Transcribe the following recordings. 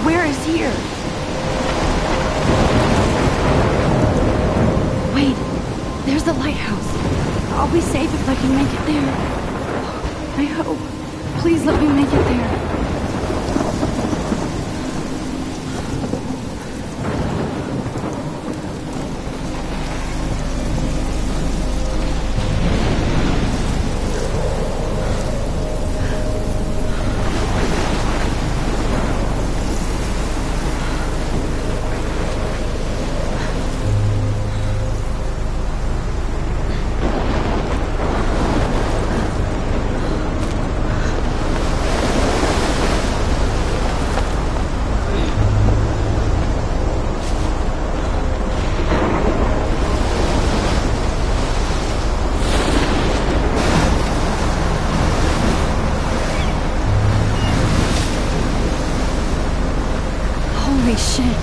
Where is here? Wait, there's the lighthouse. I'll be safe if I can make it there. I hope. Please let me make it there. Holy shit.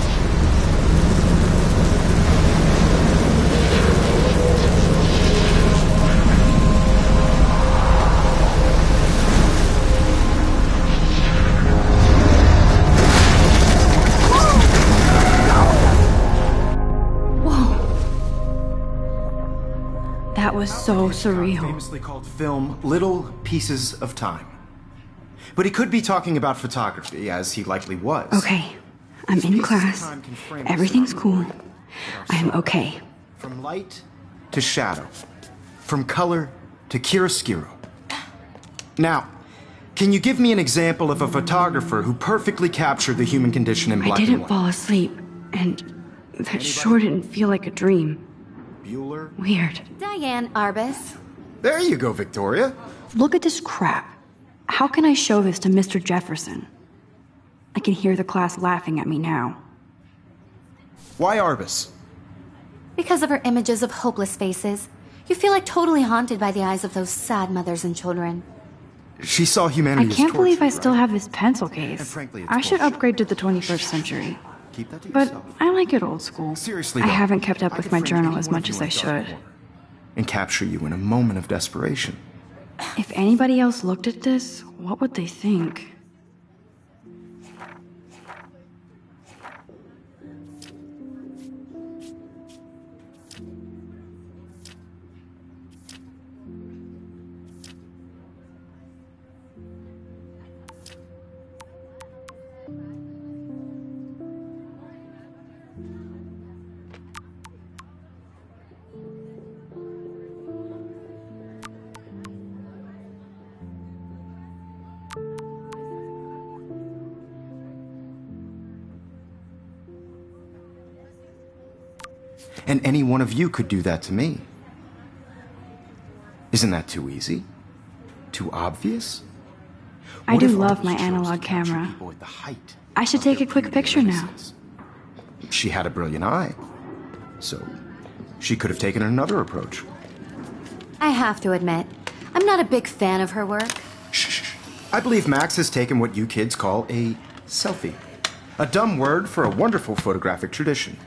That was so surreal. Famously called film Little Pieces of Time. But he could be talking about photography, as he likely was. Okay, I'm in class. Everything's cool. I am okay. From light to shadow. From color to chiaroscuro. Now, can you give me an example of a photographer who perfectly captured the human condition in black and I didn't white? fall asleep, and that sure didn't feel like a dream. Bueller? Weird. Diane Arbus. There you go, Victoria. Look at this crap. How can I show this to Mr. Jefferson? I can hear the class laughing at me now. Why Arbus? Because of her images of hopeless faces, you feel like totally haunted by the eyes of those sad mothers and children. She saw humanity I as can't believe I tortured, still right? have this pencil And case. frankly, it's I should bullshit. upgrade to the 21st century. Keep that to But yourself. I like it old school. Seriously, I though, haven't kept up I with could my frame journal any as one of much you as in I a dark should. corner and capture you in a moment of desperation. If anybody else looked at this, what would they think? And any one of you could do that to me. Isn't that too easy? Too obvious? I What do if love Arbus my chose to analog capture camera. people at the height I should of take their a quick beauty and picture now. innocence? She had a brilliant eye. So, she could have taken another approach. I have to admit, I'm not a big fan of her work. Shh. I believe Max has taken what you kids call a selfie. A dumb word for a wonderful photographic tradition.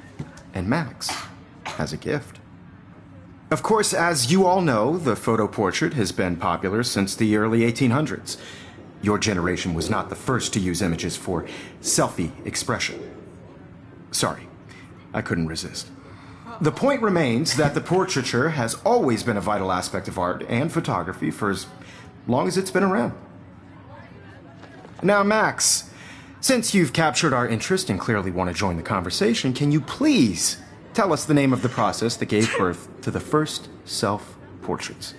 And Max has a gift. Of course, as you all know, the photo portrait has been popular since the early 1800s. Your generation was not the first to use images for selfie expression. Sorry, I couldn't resist. The point remains that the portraiture has always been a vital aspect of art and photography for as long as it's been around. Now, Max, since you've captured our interest and clearly want to join the conversation, can you please tell us the name of the process that gave birth to the first self-portraits?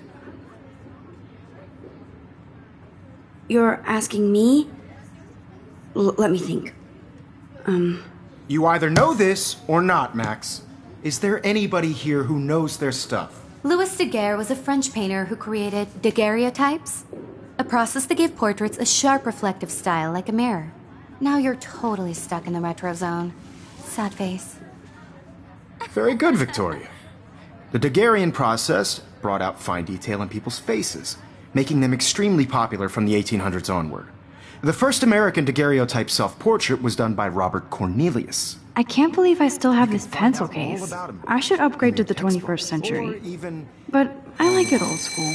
You're asking me? Let me think. You either know this or not, Max. Is there anybody here who knows their stuff? Louis Daguerre was a French painter who created daguerreotypes, a process that gave portraits a sharp reflective style like a mirror. Now you're totally stuck in the retro zone. Sad face. Very good, Victoria. The Daguerrean process brought out fine detail in people's faces, making them extremely popular from the 1800s onward. The first American daguerreotype self-portrait was done by Robert Cornelius. I can't believe I still have this Find pencil out all case. about him I should upgrade to the in your textbook, 21st century. or even But I like it old school.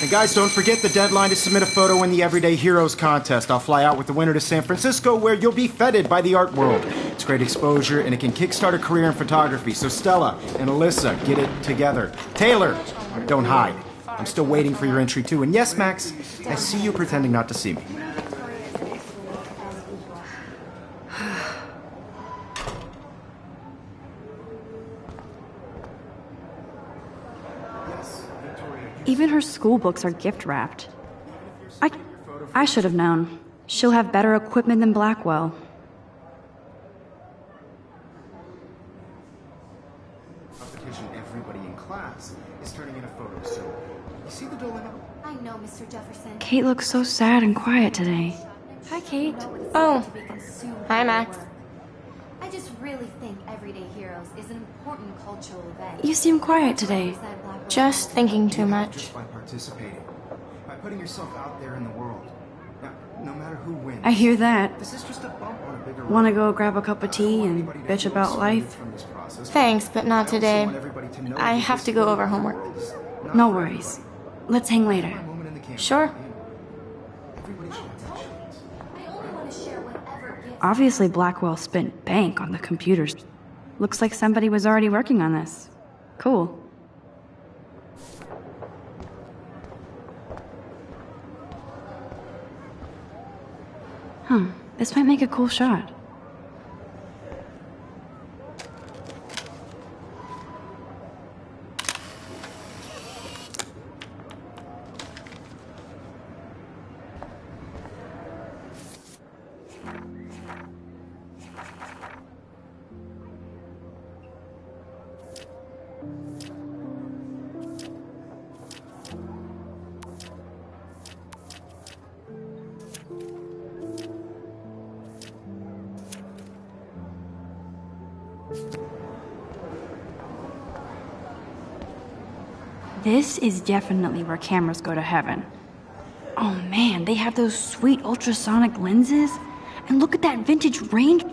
And guys, don't forget the deadline to submit a photo in the Everyday Heroes contest. I'll fly out with the winner to San Francisco, where you'll be feted by the art world. It's great exposure, and it can kickstart a career in photography. So Stella and Alyssa, get it together. Taylor, don't hide. I'm still waiting for your entry, too. And yes, Max, I see you pretending not to see me. Even her school books are gift wrapped. I should have known. She'll have better equipment than Blackwell. Competition, everybody in class is turning in a photo, so you see the dilemma? I know, Mr. Jefferson. Kate looks so sad and quiet today. Hi, Kate. Oh, hi, Max. I just really think Everyday Heroes is an important cultural event. You seem quiet today. Just thinking too much. Just by participating, by putting yourself out there in the world. Now, no matter who wins, I hear that. this is just a bump on a bigger Want to road. go grab a cup of tea and bitch about life? From this process, Thanks, but not I also today. want everybody to know I that have this to go over world homework. is not No for worries. everybody. Let's hang later. A moment in the camera. Sure. Everybody should have that chance. I only want to share whatever gifts. Obviously, Blackwell spent bank on the computers. Looks like somebody was already working on this. Cool. This might make a cool shot. This is definitely where cameras go to heaven. Oh man, they have those sweet ultrasonic lenses. And look at that vintage range.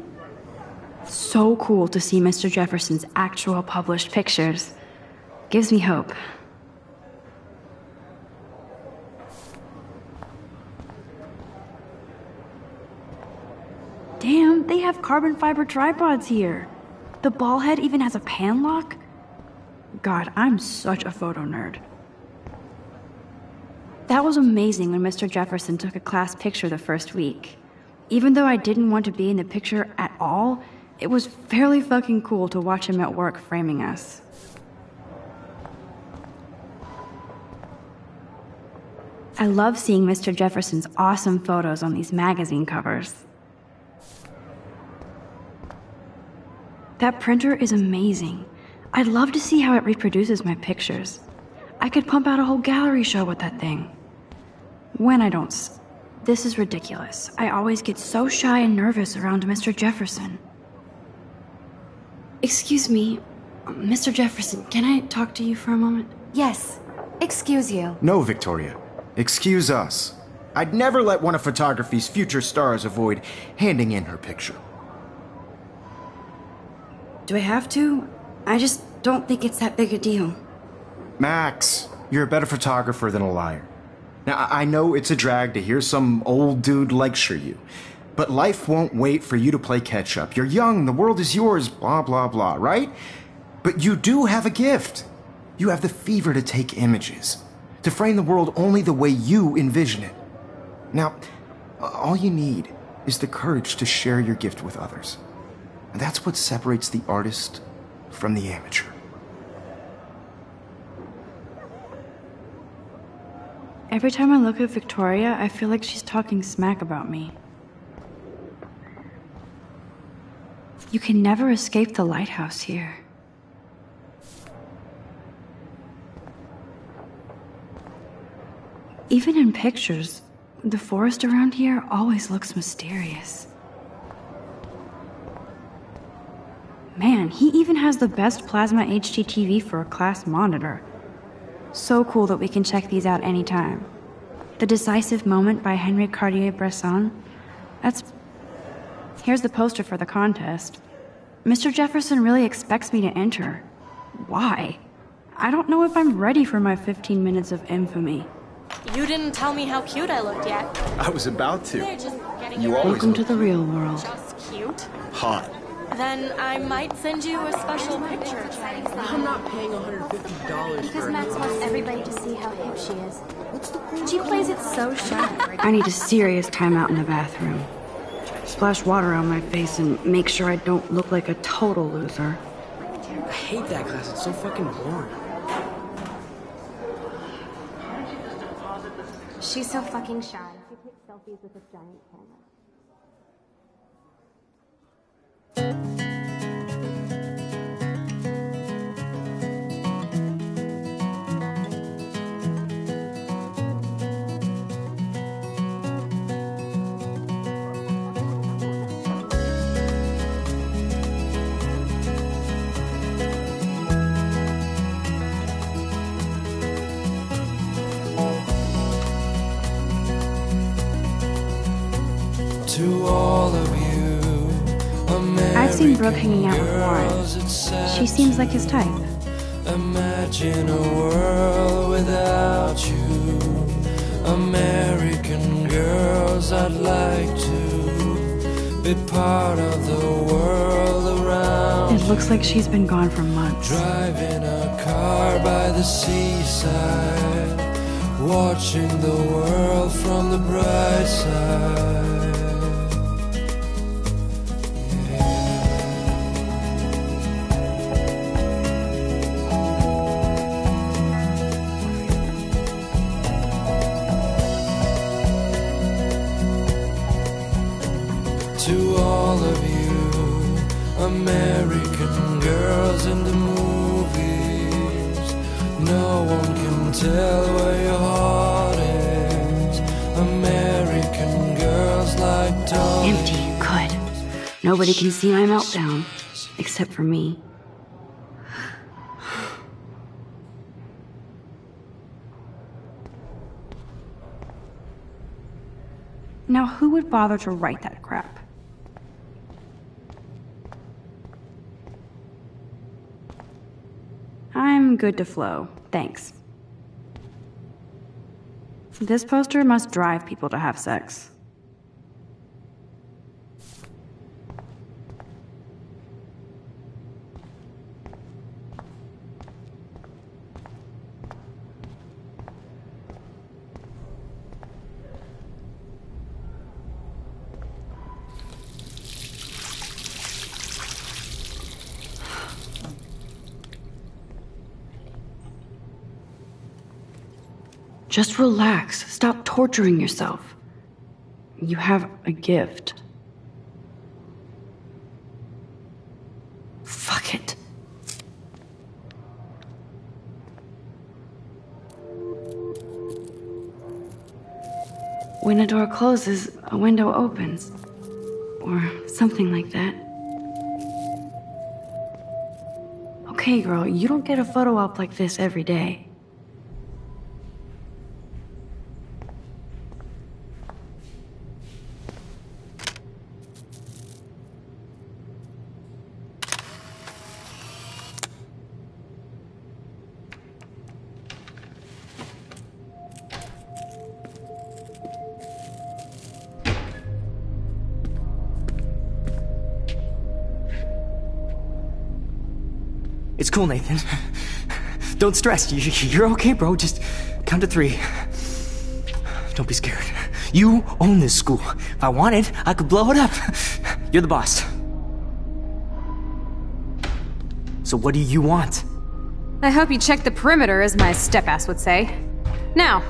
So cool to see Mr. Jefferson's actual published pictures. Gives me hope. Damn, they have carbon fiber tripods here. The ball head even has a pan lock. God, I'm such a photo nerd. That was amazing when Mr. Jefferson took a class picture the first week. Even though I didn't want to be in the picture at all, it was fairly fucking cool to watch him at work framing us. I love seeing Mr. Jefferson's awesome photos on these magazine covers. That printer is amazing. I'd love to see how it reproduces my pictures. I could pump out a whole gallery show with that thing. When I don't This is ridiculous. I always get so shy and nervous around Mr. Jefferson. Excuse me, Mr. Jefferson, can I talk to you for a moment? Yes, excuse you. No, Victoria. Excuse us. I'd never let one of photography's future stars avoid handing in her picture. Do I have to? I just don't think it's that big a deal. Max, you're a better photographer than a liar. Now, I know it's a drag to hear some old dude lecture you, but life won't wait for you to play catch-up. You're young, the world is yours, blah, blah, blah, right? But you do have a gift. You have the fever to take images, to frame the world only the way you envision it. Now, all you need is the courage to share your gift with others. And that's what separates the artist from the amateur. Every time I look at Victoria, I feel like she's talking smack about me. You can never escape the lighthouse here. Even in pictures, the forest around here always looks mysterious. Man, he even has the best plasma HDTV for a class monitor. So cool that we can check these out anytime. The Decisive Moment by Henri Cartier-Bresson. Here's the poster for the contest. Mr. Jefferson really expects me to enter. Why? I don't know if I'm ready for my 15 minutes of infamy. You didn't tell me how cute I looked yet. I was about to. They're just getting You your always Welcome to the real world. just cute. hot. Then I might send you a special picture. I'm not paying $150 Because for Max wants everybody to see how hip she is. She plays it so shy. I need a serious timeout in the bathroom. Splash water on my face and make sure I don't look like a total loser. I hate that class. It's so fucking boring. She's so fucking shy. She takes selfies with a giant camera. To all of you, I've seen Brooke hanging out with girls, Warren. it's sad She seems like his type. Imagine a world without you. American girls, I'd like to be part of the world around. It looks like she's been gone for months. Driving a car by the seaside, watching the world from the bright side. To all of you, American girls in the movies, no one can tell where your heart is. American girls like dolls. Empty, good. Nobody can see my meltdown, except for me. Now, who would bother to write that crap? I'm good to flow, thanks. This poster must drive people to have sex. Just relax. Stop torturing yourself. You have a gift. Fuck it. When a door closes, a window opens. Or something like that. Okay, girl, you don't get a photo op like this every day. It's cool, Nathan. Don't stress. You're okay, bro. Just count to 3. Don't be scared. You own this school. If I wanted, I could blow it up. You're the boss. So what do you want? I hope you checked the perimeter, as my step-ass would say. Now,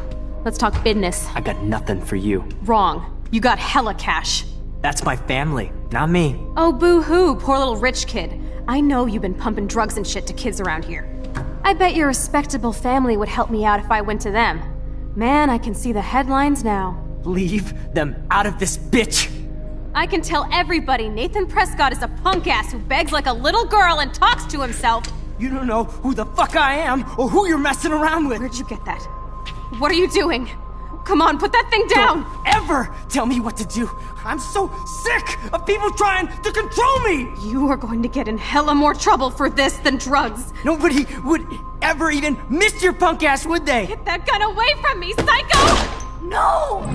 let's talk business. I got nothing for you. Wrong. You got hella cash. That's my family, not me. Oh, boo-hoo, poor little rich kid. I know you've been pumping drugs and shit to kids around here. I bet your respectable family would help me out if I went to them. Man, I can see the headlines now. Leave them out of this bitch! I can tell everybody Nathan Prescott is a punk ass who begs like a little girl and talks to himself. You don't know who the fuck I am or who you're messing around with. Where'd you get that? What are you doing? Come on, put that thing down! Don't ever tell me what to do. I'm so sick of people trying to control me! You are going to get in hella more trouble for this than drugs. Nobody would ever even miss your punk ass, would they? Get that gun away from me, psycho! No!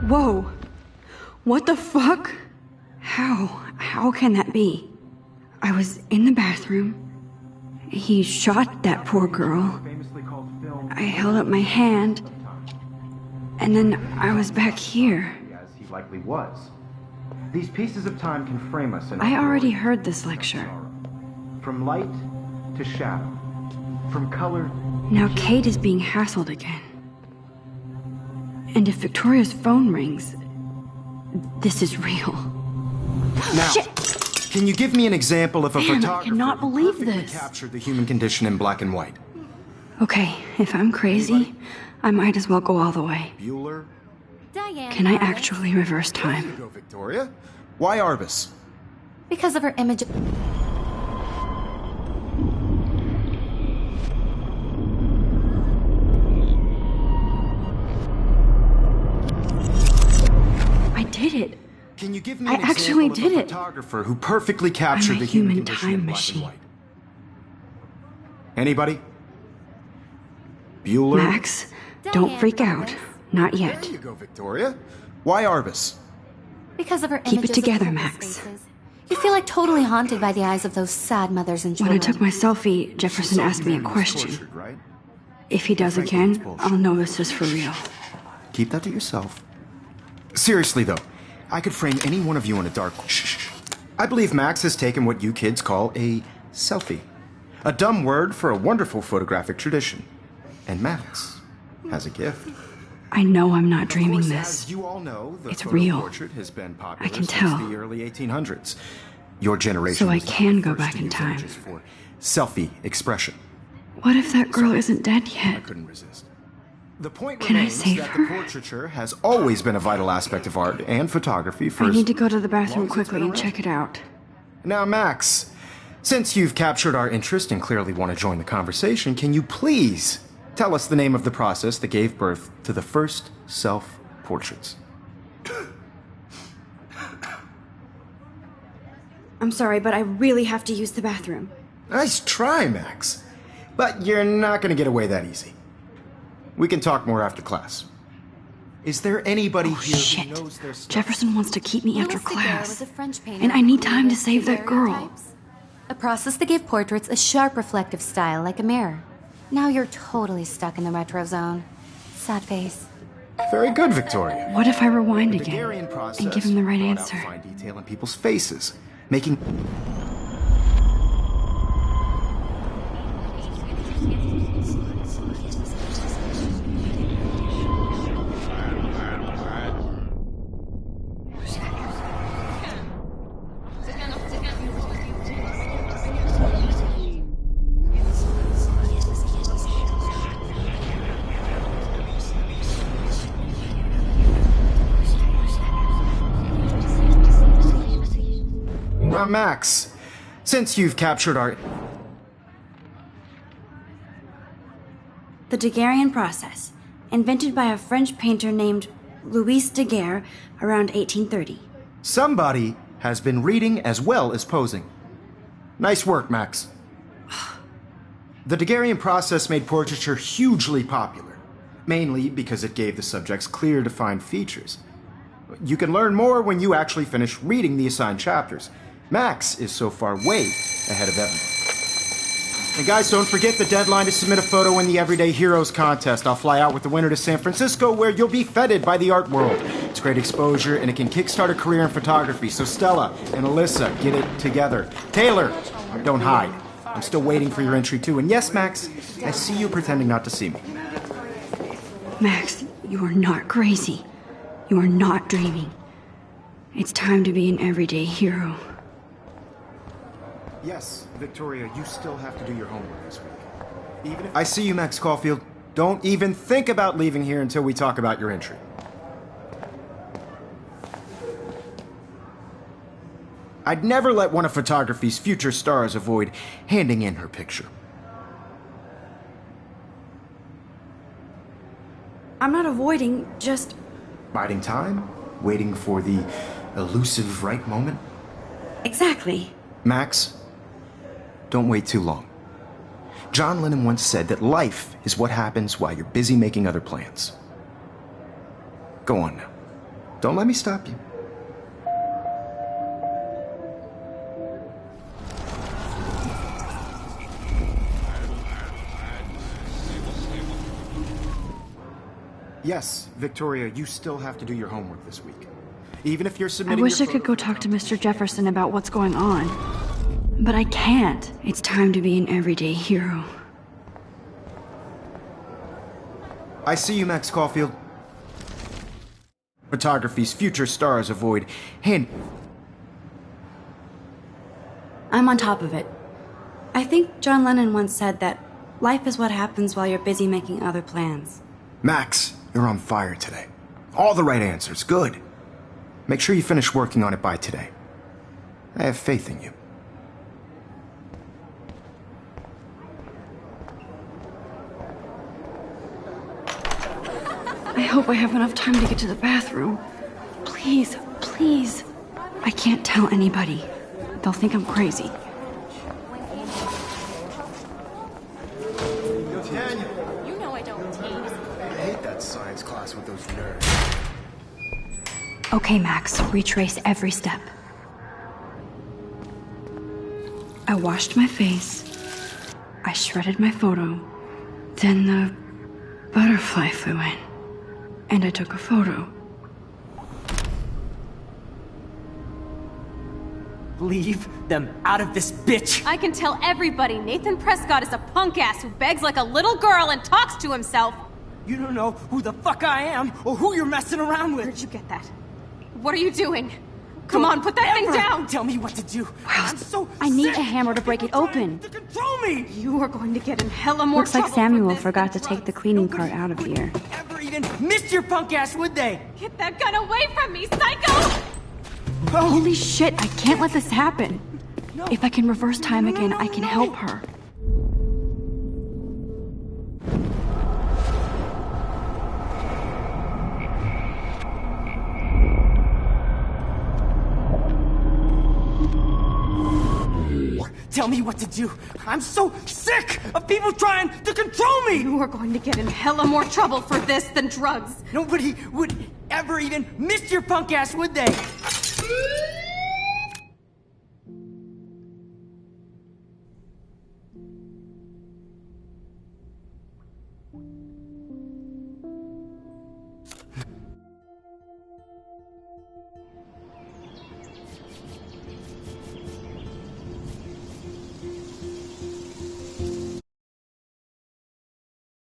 Whoa. What the fuck? How can that be? I was in the bathroom. He shot that poor girl. I held up my hand. And then I was back here. As he likely was. These pieces of time can frame us in I already heard this lecture. From light to shadow. From color. Now Kate is being hassled again. And if Victoria's phone rings, this is real. Now, Shit. Can you give me an example of a Man, I photographer cannot who believe perfectly this. captured the human condition in black and white? Okay, if I'm crazy, I might as well go all the way. Bueller? Diane. Can I Arbus. actually reverse There you time? go, Victoria. Why Arbus? Because of her image. I did it. Can you give me I an actually example of did a it. photographer who perfectly captured I'm a the human human condition time in black machine. and white? Anybody? Bueller? Max, don't freak out. Not yet. There you go, Victoria. Why Arbus? Because of her Keep it images of together, homeless Max. faces. You feel like totally haunted by the eyes of those sad mothers and When I children. took my selfie, Jefferson asked me a Man was question. tortured, right? If he does again, I'll know this is for real. Keep that to yourself. Seriously, though, I could frame any one of you in a dark... Shh. I believe Max has taken what you kids call a selfie. A dumb word for a wonderful photographic tradition. And Max has a gift. I know I'm not dreaming Of course, this. as you all know, the It's photo real. portrait has been popular I can since tell. the early 1800s. Your generation So I was not can the go first back to in use time. images for selfie expression. What if that girl isn't dead I yet? couldn't resist. The point Can I remains save that her? the portraiture has always been a vital aspect of art and photography for I as need to go to the long bathroom as it's quickly been and around. check it out. Now, Max, since you've captured our interest and clearly want to join the conversation, can you please tell us the name of the process that gave birth to the first self-portraits? I'm sorry, but I really have to use the bathroom. Nice try, Max. But you're not going to get away that easy. We can talk more after class. Is there anybody Oh, here shit. who knows their stuff? Jefferson wants to keep me after Louis Daguerre was class. a French painter And I who need time to created save that girl. daguerreotypes, a process that gave portraits a sharp reflective style like a mirror. Now you're totally stuck in the retro zone. Sad face. Very good, Victoria. What if I rewind The again Daguerrean process and give him the right brought out answer? fine detail in people's faces, making... Max, since you've captured our... The Daguerrean process, invented by a French painter named Louis Daguerre around 1830. Somebody has been reading as well as posing. Nice work, Max. The Daguerrean process made portraiture hugely popular, mainly because it gave the subjects clear, defined features. You can learn more when you actually finish reading the assigned chapters. Max is so far way ahead of everyone. And guys, don't forget the deadline to submit a photo in the Everyday Heroes contest. I'll fly out with the winner to San Francisco, where you'll be feted by the art world. It's great exposure, and it can kickstart a career in photography. So Stella and Alyssa, get it together. Taylor, don't hide. I'm still waiting for your entry too. And yes, Max, I see you pretending not to see me. Max, you are not crazy. You are not dreaming. It's time to be an everyday hero. Yes, Victoria, you still have to do your homework this week. Even if I see you, Max Caulfield. Don't even think about leaving here until we talk about your entry. I'd never let one of photography's future stars avoid handing in her picture. I'm not avoiding, just... Biding time? Waiting for the elusive right moment? Exactly. Max, don't wait too long. John Lennon once said that life is what happens while you're busy making other plans. Go on now. Don't let me stop you. Yes, Victoria, you still have to do your homework this week. Even if you're I submitting wish I your could go talk to Mr. Jefferson about what's going on. But I can't. It's time to be an everyday hero. I see you, Max Caulfield. Photography's future stars avoid hand... I'm on top of it. I think John Lennon once said that life is what happens while you're busy making other plans. Max, you're on fire today. All the right answers. Good. Make sure you finish working on it by today. I have faith in you. I hope I have enough time to get to the bathroom. Please, please. I can't tell anybody. They'll think I'm crazy. You know I don't tease. I hate that science class with those nerds. Okay, Max, retrace every step. I washed my face. I shredded my photo. Then the butterfly flew in. And I took a photo. Leave them out of this bitch! I can tell everybody Nathan Prescott is a punk ass who begs like a little girl and talks to himself. You don't know who the fuck I am or who you're messing around with. Where'd you get that? What are you doing? Come on, put that thing down! Tell me what to do. I'm so I need sick a hammer to break it open. to control me. You are going to get in hella more Looks like trouble Samuel for this forgot to than take the drugs. cleaning cart out of here. Ever even missed your punk ass, would they? Get that gun away from me, psycho! Holy shit, I can't let this happen. If I can reverse time again, I can help her. Tell me what to do. I'm so sick of people trying to control me. You are going to get in hella more trouble for this than drugs. Nobody would ever even miss your punk ass, would they?